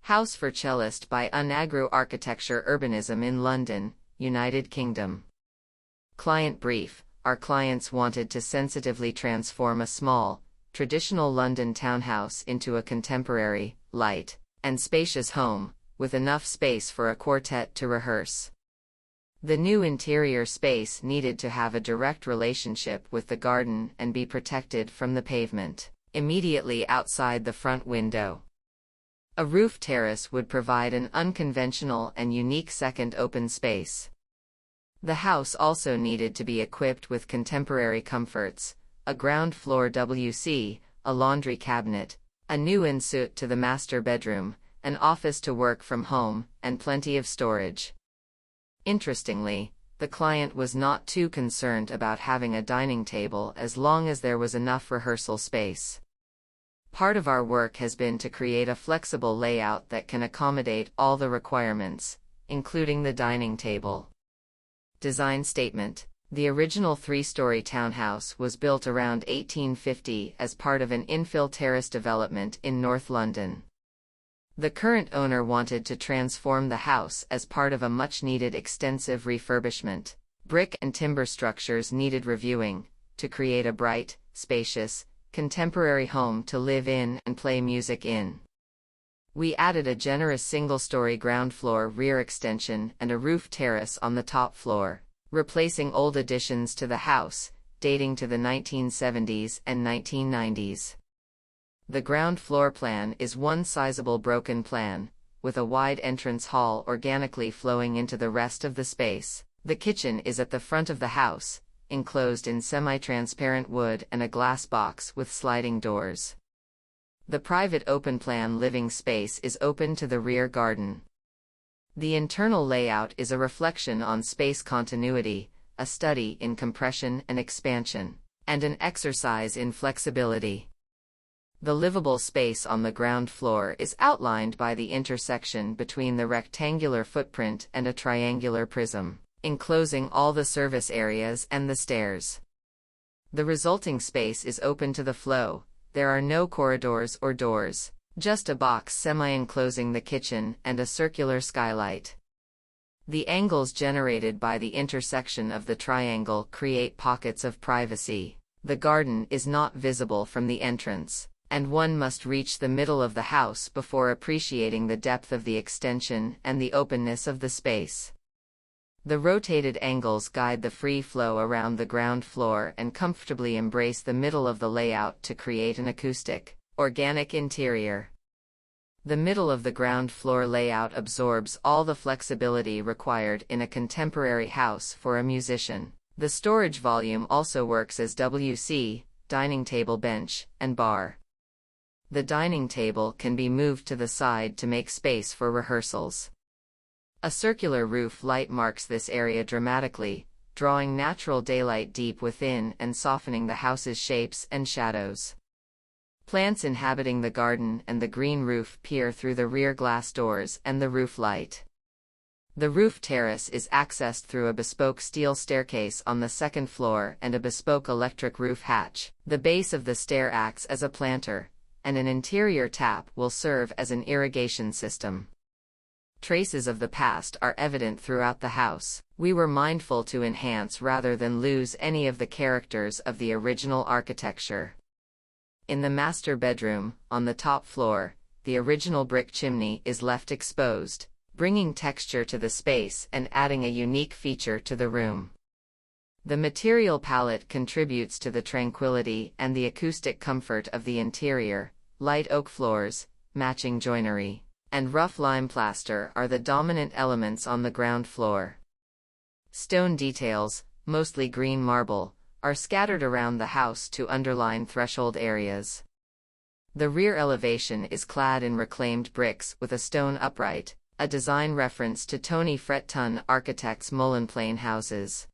House for Cellist by Unagru Architecture Urbanism in London, United Kingdom. Client brief. Our clients wanted to sensitively transform a small, traditional London townhouse into a contemporary, light, and spacious home, with enough space for a quartet to rehearse. The new interior space needed to have a direct relationship with the garden and be protected from the pavement, immediately outside the front window. A roof terrace would provide an unconventional and unique second open space. The house also needed to be equipped with contemporary comforts, a ground floor WC, a laundry cabinet, a new ensuite to the master bedroom, an office to work from home, and plenty of storage. Interestingly, the client was not too concerned about having a dining table as long as there was enough rehearsal space. Part of our work has been to create a flexible layout that can accommodate all the requirements, including the dining table. Design statement. The original three-story townhouse was built around 1850 as part of an infill terrace development in North London. The current owner wanted to transform the house as part of a much-needed extensive refurbishment. Brick and timber structures needed reviewing, to create a bright, spacious, contemporary home to live in and play music in. We added a generous single-story ground floor rear extension and a roof terrace on the top floor, replacing old additions to the house, dating to the 1970s and 1990s. The ground floor plan is one sizable broken plan, with a wide entrance hall organically flowing into the rest of the space. The kitchen is at the front of the house, enclosed in semi-transparent wood and a glass box with sliding doors. The private open-plan living space is open to the rear garden. The internal layout is a reflection on space continuity, a study in compression and expansion, and an exercise in flexibility. The livable space on the ground floor is outlined by the intersection between the rectangular footprint and a triangular prism, enclosing all the service areas and the stairs. The resulting space is open to the flow. There are no corridors or doors, just a box semi-enclosing the kitchen and a circular skylight. The angles generated by the intersection of the triangle create pockets of privacy. The garden is not visible from the entrance, and one must reach the middle of the house before appreciating the depth of the extension and the openness of the space. The rotated angles guide the free flow around the ground floor and comfortably embrace the middle of the layout to create an acoustic, organic interior. The middle of the ground floor layout absorbs all the flexibility required in a contemporary house for a musician. The storage volume also works as WC, dining table bench, and bar. The dining table can be moved to the side to make space for rehearsals. A circular roof light marks this area dramatically, drawing natural daylight deep within and softening the house's shapes and shadows. Plants inhabiting the garden and the green roof peer through the rear glass doors and the roof light. The roof terrace is accessed through a bespoke steel staircase on the second floor and a bespoke electric roof hatch. The base of the stair acts as a planter, and an interior tap will serve as an irrigation system. Traces of the past are evident throughout the house. We were mindful to enhance rather than lose any of the characters of the original architecture. In the master bedroom, on the top floor, the original brick chimney is left exposed, bringing texture to the space and adding a unique feature to the room. The material palette contributes to the tranquility and the acoustic comfort of the interior. Light oak floors, matching joinery, and rough lime plaster are the dominant elements on the ground floor. Stone details, mostly green marble, are scattered around the house to underline threshold areas. The rear elevation is clad in reclaimed bricks with a stone upright, a design reference to Tony Fretton architect's Mullenplane houses.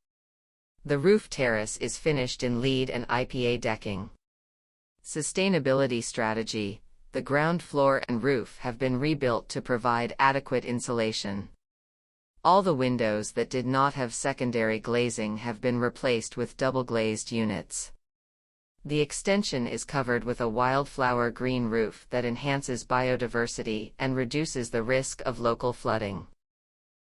The roof terrace is finished in LEED and IPA decking. Sustainability strategy. The ground floor and roof have been rebuilt to provide adequate insulation. All the windows that did not have secondary glazing have been replaced with double-glazed units. The extension is covered with a wildflower green roof that enhances biodiversity and reduces the risk of local flooding.